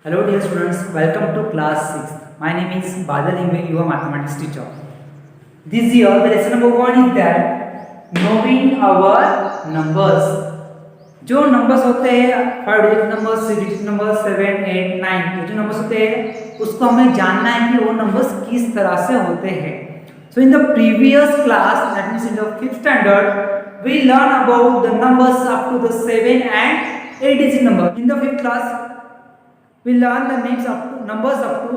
Hello dear students, welcome to class 6th. My name is Badal Ingve, your mathematics teacher. This year the lesson number 1 is that knowing our numbers. जो numbers होते हैं 5 digit number 6 digit number 7 8 9 ये जो numbers होते हैं उसको हमें जानना है कि वो नंबर्स किस तरह से होते हैं. So in the previous class, that means in the 5th standard, we learn about the numbers up to the 7 and 8 digit number. In the 5th class, we learn the names up to numbers up to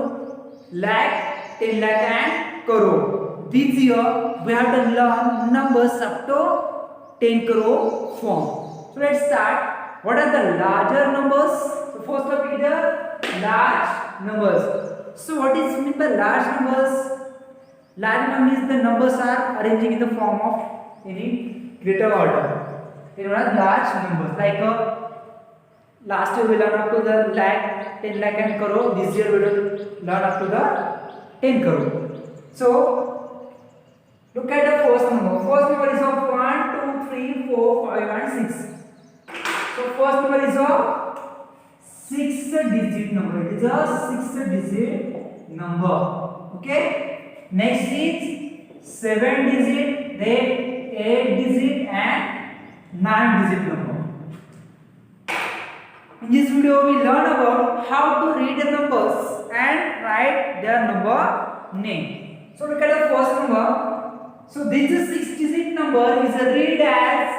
lakh, 10 lakh and crore. This year we have to learn numbers up to 10 crore form. So let's start. What are the larger numbers? So first topic is the large numbers. So what is meant by large numbers? Large number means the numbers are arranging in the form of any greater order. They are large numbers. Like last year we learned up to the lakh, 10 lakh and crore. This year we will learn up to the 10 crore. So look at the first number. First number is of 1, 2, 3, 4, 5 and 6. So first number is a 6-digit number. It is a 6-digit number. Okay. Next is 7-digit, then 8-digit and 9-digit number. In this video, we learn about how to read the numbers and write their number name. So look at the first number. So this is 6-digit number is read as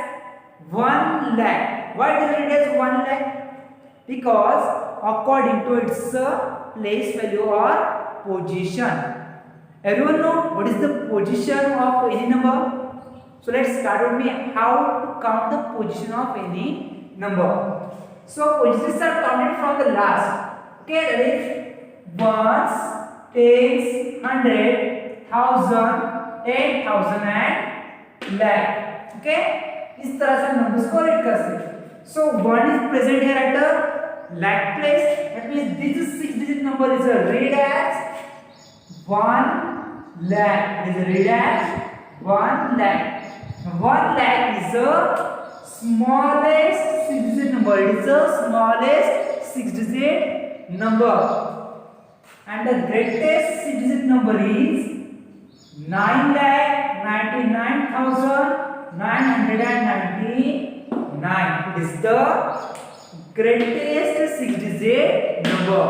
1 lakh. Why does it read as 1 lakh? Because according to its place value or position. Everyone know what is the position of any number? So let's start with me how to count the position of any number. So positions are counted from the last. Okay, that is ones, tens, 100, 1000, 8000 and lakh. Okay, इस तरह से numbers को read कर सकते. So 1 is present here at the lakh place. That means this is 6-digit number is read as 1 lakh. It is read as 1 lakh. 1 lakh is the smallest 6-digit number. It is the smallest 6-digit number. And the greatest 6-digit number is 9 lakh 99,999. It is the greatest 6-digit number.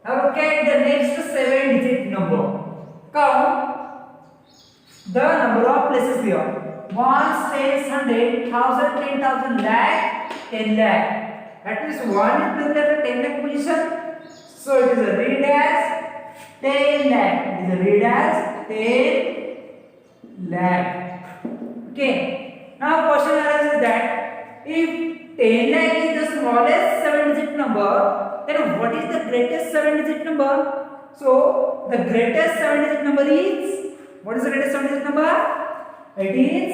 Now look at the next 7-digit number. Count the number of places here. 1, 10, 100, 1000, 10,000, lakh, 10 lakh. That means 1 is present at 10 lakh position. So it is read as 10 lakh. It is read as 10 lakh. Okay. Now question arises that if 10 lakh is the smallest 7-digit number, then what is the greatest 7-digit number? So the greatest 7-digit number is, what is the greatest 7-digit number? It is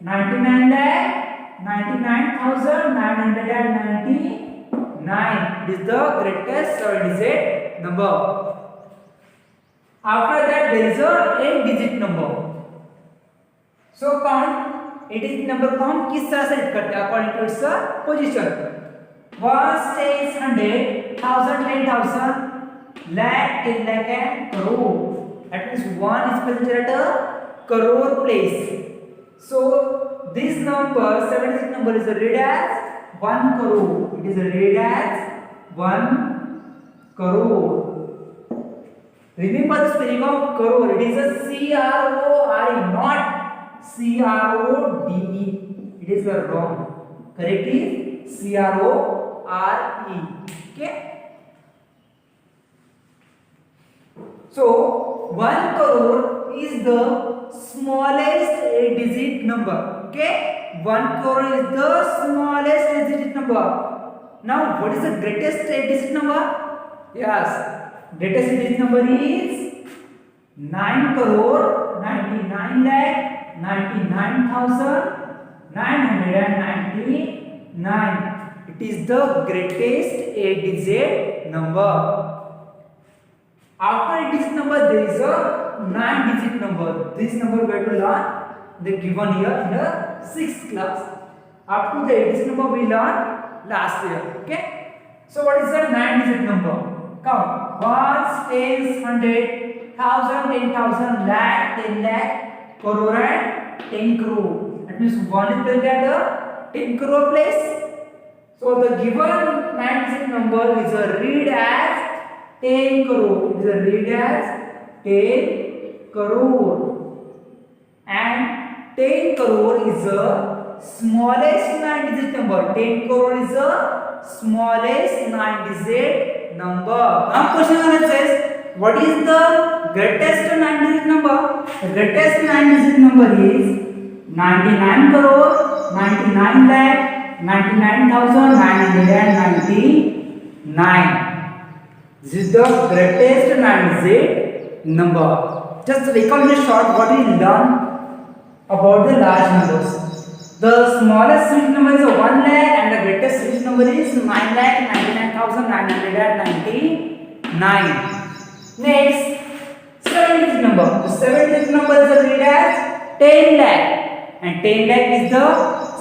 99 lakh 99,999. It is the greatest 7-digit number. After that there is a 8-digit number. So count 8-digit number को हम किस तरह से read करते हैं according to its position. 1, 10, 100, 1000, 10,000, lakh, 10 lakh and crore. That means 1 is present at a crore place. So this number 7-digit number is read as 1 crore. It is read as 1 crore. Remember the spelling of crore. It is a C-R-O-R-E, not C-R-O-D-E. It is wrong. Correct is C-R-O-R-E. Okay. So 1 crore is the smallest 8-digit number. Okay. 1 crore is the smallest 8-digit number. Now what is the greatest 8-digit number? Yes. Greatest 8-digit number is 9 crore 99 lakh 99,999. It is the greatest 8-digit number. After 8-digit number there is a 9-digit number. This number we have to learn the given here in the 6th class. Up to the 8-digit number we learned last year. Okay. So what is the 9-digit number? Count. Ones, tens, 100, 1000, 10,000, lakh, 10 lakh, crore and 10 crore. That means 1 is present at the 10 crore place. So the given 9-digit number is read as 10 crore. It is read as 10 crore. And 10 crore is the smallest 9-digit number. 10 crore is the smallest 9-digit number. Now question answer says, what is the greatest 9-digit number? The greatest 9-digit number is 99 crore, 99 lakh, 99,999. This is the greatest 9-digit number. Just recall in short what we learned about the large numbers. The smallest digit number is 1 lakh and the greatest digit number is 9,99,999. Next, 7-digit number. The 7-digit number is read as 10 lakh and 10 lakh is the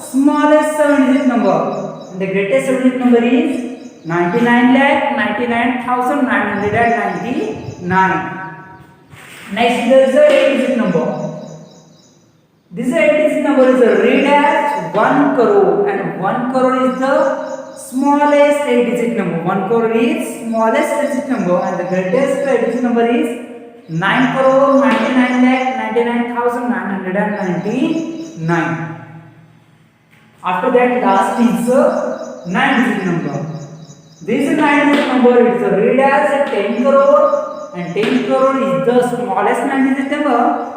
smallest 7-digit number. And the greatest 7-digit number is 99,99,999. Next, there is a 8-digit number. This 8-digit number is read as 1 crore and 1 crore is the smallest 8-digit number. 1 crore is smallest 8-digit number and the greatest 8-digit number is 9 crore 99 lakh 99,999. After that, last is 9-digit number. This 9-digit number is read as 10 crore and 10 crore is the smallest 9-digit number.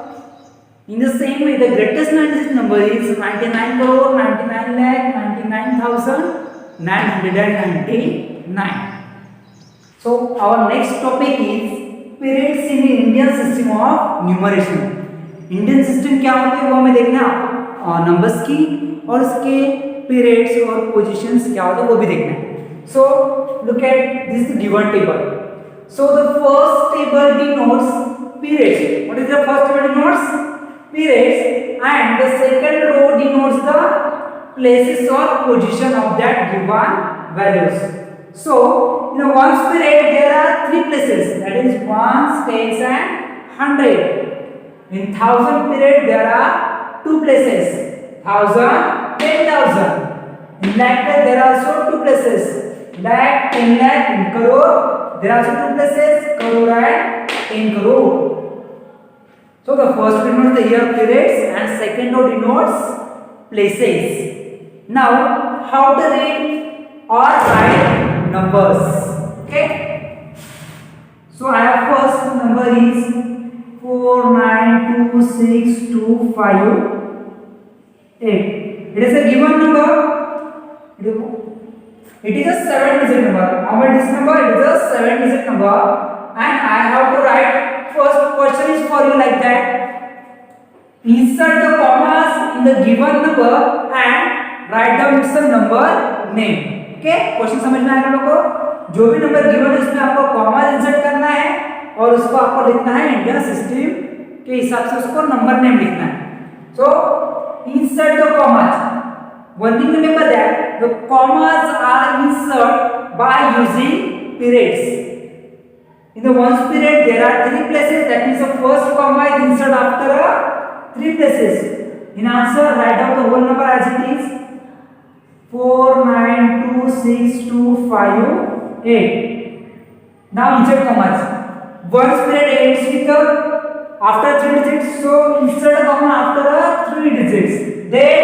In the same way, the greatest 9-digit number is 99 crore 99 lakh 99,999. So our next topic is periods in the Indian system of numeration. Indian system क्या होते हैं वो हमें देखना है, numbers की और उसके periods और positions क्या होते हैं वो भी देखना है. So look at this given table. So the first table denotes periods. What is the first table denotes? Periods, and the second row denotes the places or position of that given values. So in a ones period there are 3 places, that is ones, tens and 100. In thousand period there are 2 places, 1000, 10,000. In lakh there are also 2 places, lakh, 10 lakh. In crore there are also 2 places, crore and 10 crore. So the first denotes the year periods and second row denotes places. Now how to read or write numbers? Okay. So I have first number is 492625 8. It is a given number. It is a 7-digit number. How much is this number? It is a 7-digit number, and I have to write. First question is for you like that. Insert the commas in the given number and write down its number name. Okay? Question समझ में आएगा लोगों को? जो भी number given है उसमें आपको कॉमा इंसर्ट करना है और उसको आपको लिखना है इंडियन सिस्टम के हिसाब से उसको नंबर नेम लिखना है. So insert the commas. One thing remember that the commas are inserted by using periods. In the ones period there are 3 places, that means the first comma is inserted after 3 places. In answer, write down the whole number as it is 492625 8. Now insert commas. Ones period ends with after 3 digits, so insert a comma after 3 digits. Then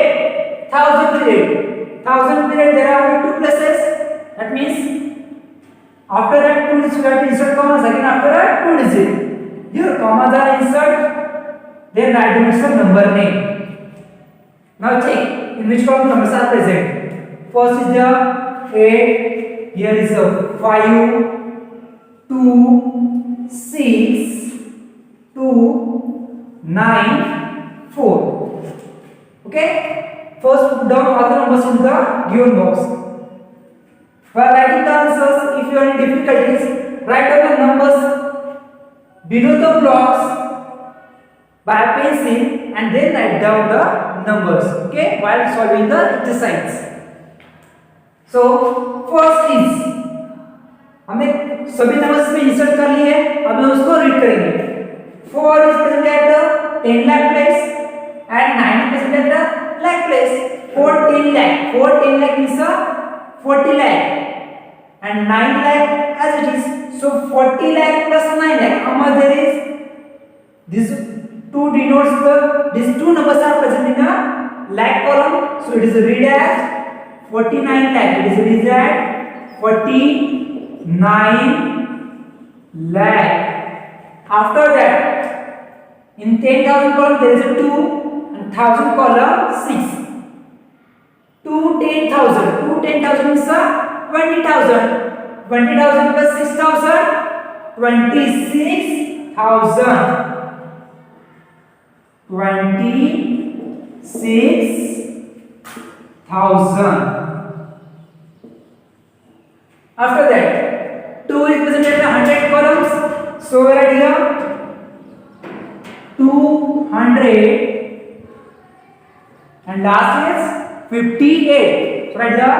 thousand period there are only 2 places, that means after that 2 digits you have to insert commas again after 2 digits. Here commas are inserted, then write down its number name. Now check in which column numbers are present. First is the 8, here is a 5, 2, 6, 2, 9, 4. Okay? First put down all the numbers in the given box. While writing the answers, if you are in difficulties, write down the numbers below the blocks by pencil and then write down the numbers. Okay? While solving the exercise. So first is हमने सभी numbers में insert कर लिए, अब हम उसको read करेंगे। 4 is present at the 10 lakh place and 9 is present at the lakh place. 4 10 lakh, 4 10 lakh means 40 lakh and 9 lakh as it is. So 40 lakh plus 9 lakh, how much there is? This two denotes these two numbers are present in the lakh column, so it is read as 49 lakh. It is read as 49 lakh. After that, in 10,000 column there is a 2 and 1,000 column 6. 2 10,000. 2 10,000 is 20,000. 20,000 plus 6,000, 26,000. 26,000. After that, 2 is present in 100 columns. So write here 200 and last is 58. So write here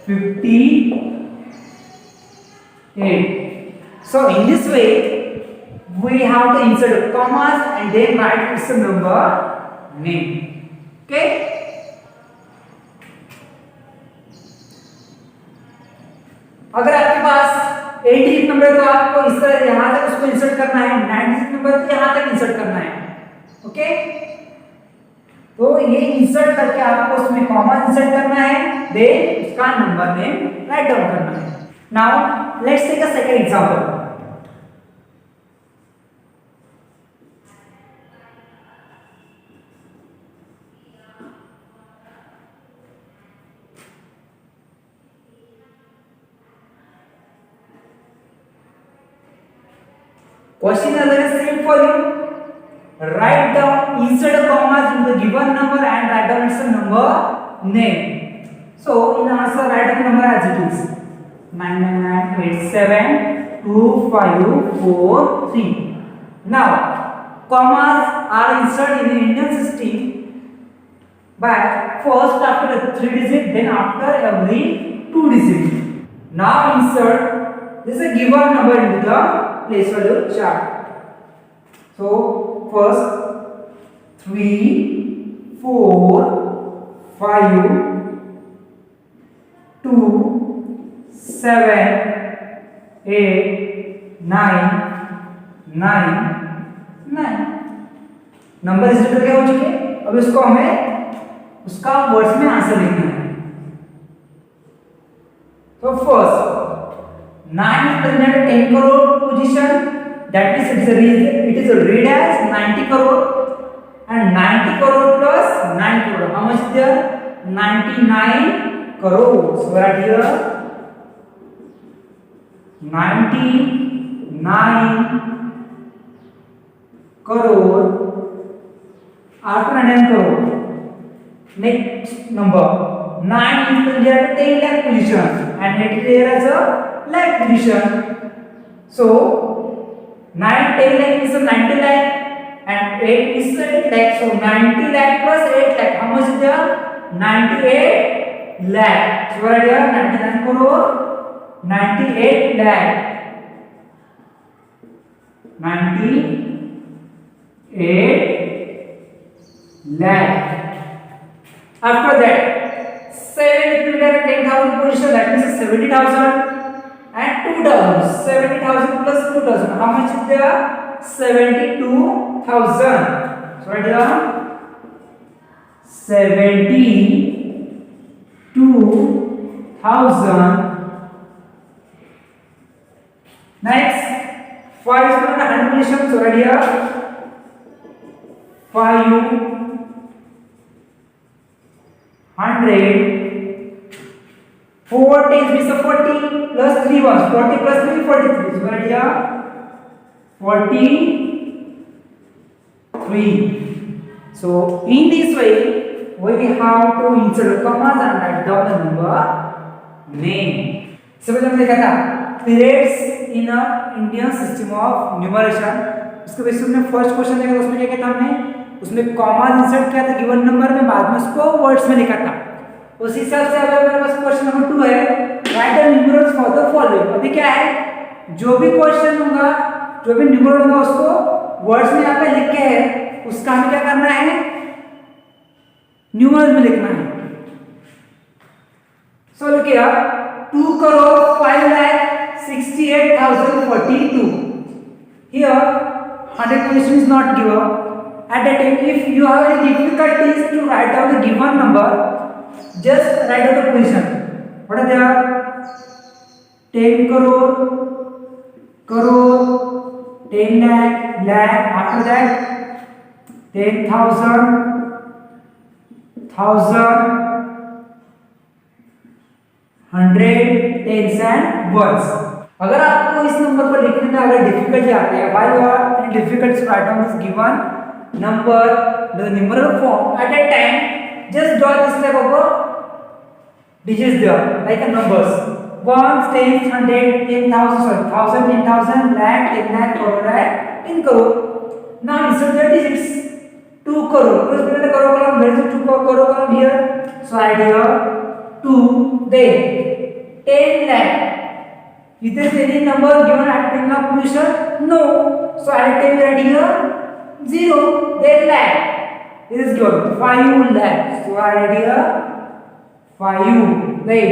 58. So in this way, we have to insert commas and then write its number name. Okay. अगर आपके पास 8 digit number तो आपको इस तरह यहां तक उसको insert करना है, 9 डिजिट नंबर तो यहां तक इंसर्ट करना है। ओके, तो ये इंसर्ट करके आपको उसमें कॉमा इंसर्ट करना है, देन उसका नंबर नेम राइट डाउन करना है। Now let's take a second example. Question is same for you. Write down, insert a commas in the given number and write down its number name. So in the answer, write down the number as it is 999872543. Now commas are inserted in the Indian system by first after the 3 digit, then after every 2 digit. Now insert this is a given number into the place value chart. So first 3 4 5 2 7 8 9 9 9 number इस तरह क्या हो चुके। अब इसको हमें उसका words में आंसर लिखना है। तो first 9 is present at 10 crore position, that means it is read as 90 crore and 90 crore plus 9 crore. How much is there? 99 crore. So right here 99 crore after 99 crore. Next number 9 is present at 10 lakh position and it is there as a lakh position. So 9 10 lakh is 90 lakh and 8 is 8 lakh. So 90 lakh plus 8 lakh, how much is there? 98 lakh. So right here 99 crore 98 lakh. 98 lakh. After that 7 is at 10,000 position, that means 70,000 and 2,000. 70,000 plus 2,000, how much is there? 72,000. So right here 72,000. Next 5 is from the 100 position. So right here 500. 4 10 means 40 plus 3 ones. 40 plus 3 43. So right here 43. So in this way we have to insert commas and write down the number name. समझ में देखा था periods in a Indian system of numeration. उसके basis में first question देखा था, उसमें क्या किया था हमने, उसमें कॉमा इंसर्ट किया था गिवन नंबर में, बाद में उसको वर्ड्स में लिखा था। उस हिसाब से अगर मेरे पास क्वेश्चन नंबर 2 है, right the numerals for the following. अभी क्या है, जो भी क्वेश्चन होगा, जो भी न्यूमरल होगा उसको वर्ड्स में यहाँ पे लिख के है, उसका हमें क्या करना है, न्यूमरल में लिखना है। So look here, 2 crore 5,68,042। Here 100 question is not given. At that time, if you have any difficulties to write down the given number, just write down the position. What are they? 10 crore, crore, 10 lakh, lakh. After that, 10,000, thousand, 100, tens and ones. अगर आपको इस number पर लिखने में अगर difficulty आती है, why you are in difficult to write down this given number the numeral form, at that time just draw this type of a digits there like a numbers 1, 10, 100, 10,000, sorry, 1,000, 10,000, lakh, 10 lakh, crore, lakh, 10 crore. Now insert the digits. 2 crore, first put the crore column, where is the 2 crore column here? So I here 2, then 10 lakh. Is there any number given at 10 lakh position? No. So I take right here 0, then lakh. This is given 5 lakh. So I write here 5. Then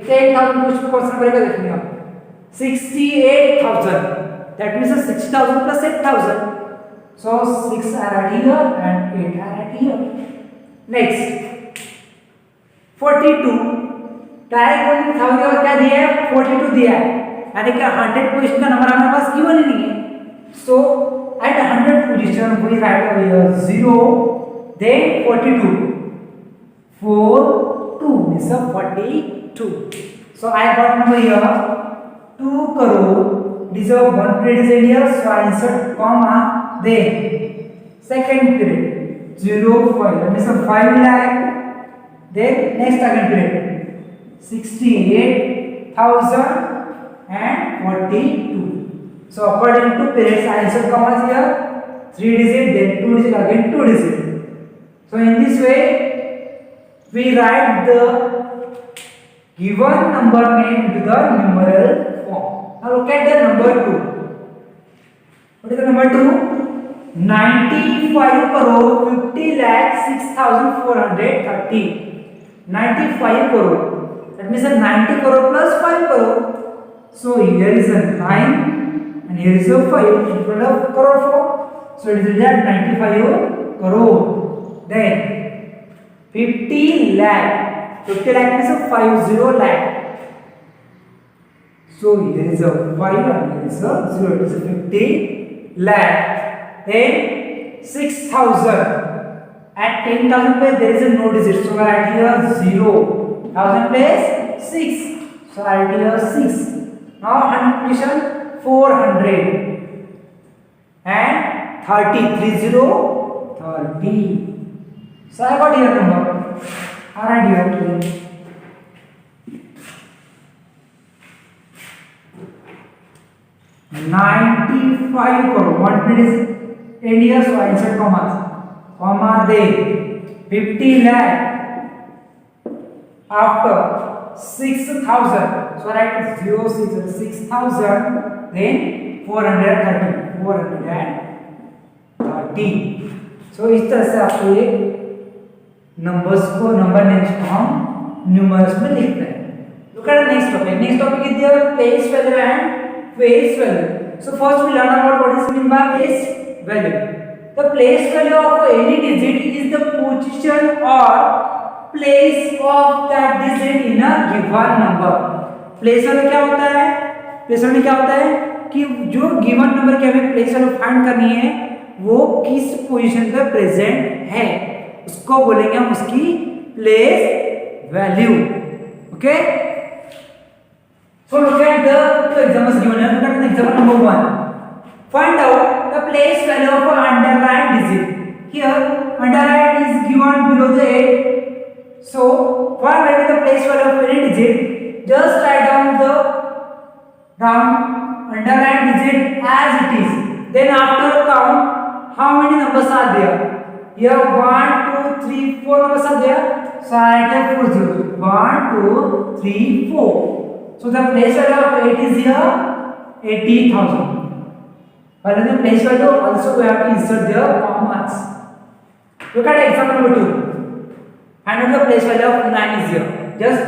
10,000 question करेगा देखिए आप 68,000. That means 60,000 plus 8,000. So 6 I write here and 8 I write here. Next 42. Direct बोलने में क्या दिया है, 42 दिया है, यानी कि 100 पोजीशन का नंबर हमारे पास गिवन ही नहीं है. So at 100 position we write over here 0, then 42, 4, 2 is a 42. So I got number here 2 crore. This is a one period is in here, so I insert comma, then second period 0, 5, that means a 5 lakh. Then next second period 68,042. So according to periods, I insert commas here, 3 digit, then 2 digit, again 2 digit. So in this way, we write the given number name into the numeral form. Now look at the number 2. What is the number 2? 95 crore 50 lakh 6,430. 95 crore. That means a 90 crore plus 5 crore. So here is a 9. And here is a 5 in front of crore form. So it is that 95 crore. Then 50 lakh. 50 lakh is a 50 lakh. So here is a 5 and here is a 0. It is a 50 lakh. Then 6,000. At 10,000 place there is a no digit. So I write here 0. 1,000 place 6. So I write here 6. Now 100 position 400 and 30, 30, 30. So I got here number. Alright, here 95 crore. One minute is end here, so I insert commas. Comma then 50 lakh. After 6,000. So I write 0, 6, 6,000. Then 430. 430. So इस तरह से आपको ये numbers को, number names को हम numerals में लिखते हैं. Look at the next topic. Next topic is the place value and face value. So first we learn about what is meant by place value. The place value of any digit is the position or place of that digit in a given number. Place value क्या होता है? Place value क्या होता है कि जो given number की हमें प्लेस वैल्यू फाइंड करनी है वो किस पोजीशन पे प्रेजेंट है उसको बोलेंगे हम उसकी place value. Okay, so look at the two examples given here. Look at the example number 1. Find out the place value of an underlined digit. Here underlined is given below the 8. So for writing the place value of any digit, just write down the underlined digit as it is. Then after count how many numbers are there. Here 1, 2, 3, 4 numbers are there. So I get 4 zeros. 1, 2, 3, 4. So the place value of 8 is here 80,000. But in the place value also we have to insert the commas. Look at example number 2. Find out the place value of 9 is here. Just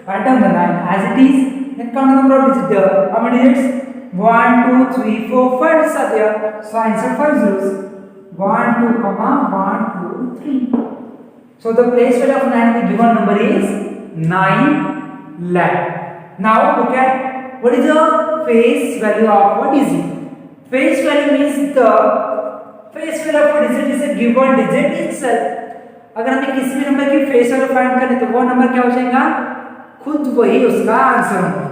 write down the 9 as it is. Then count the number of digits there. How many digits? 1, 2, 3, 4, 5 digits are there. So I insert 5 zeros. 1, 2, comma, 1, 2, 3. So the place value of 9 in the given number is 9 lakh. Now look at what is the face value of what is it? Face value means the face value of a digit is a given digit itself. अगर हमें किसी भी number की face value find करनी तो वो number क्या हो जाएगा? खुद वही उसका आंसर होगा.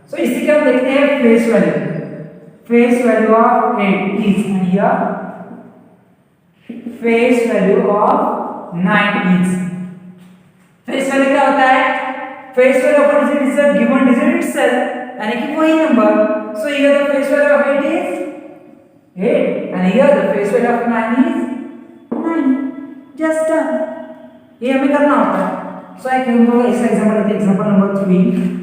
सो इसी के हम देखते हैं face value. Face value of 8 is and here face value of 9 is. Face value क्या होता है? Face value of digit is a given digit itself, यानी कि वही number. So here the face value of 8 is 8 and here the face value of 9 is 9. Just done. ये हमें करना होता है. So I can go इसका एग्जांपल लेते हैं. Example number 3.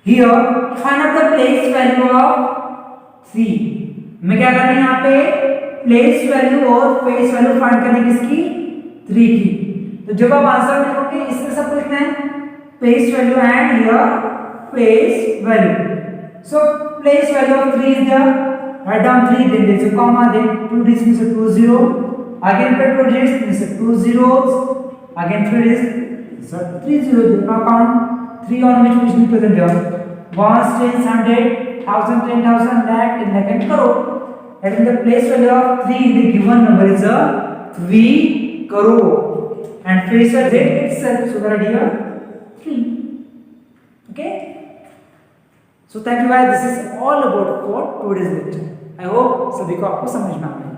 Here find out the place value of 3. मैं क्या करना है यहाँ पे? प्लेस वैल्यू और फेस वैल्यू फाइंड करने किसकी? 3 की. तो जब आप आंसर लिखोगे इसमें सब लिखना है face value and here face value. So place value of 3 is there. Write down 3, then there is a comma, then 2 digits means 2 0. Again 2 digits means 2 zeros. Again 3 digits so 3 zeros. Now count 3 on which position present here. 1, 10, 100, 1000, 10,000, lakh, 10 lakh and crore. That is the place value of 3 in the given number is a 3 crore. And face value itself, so that here 3. Okay. So thank you guys. This is all about for today's lecture. I hope सभी को आपको समझ में आ गया.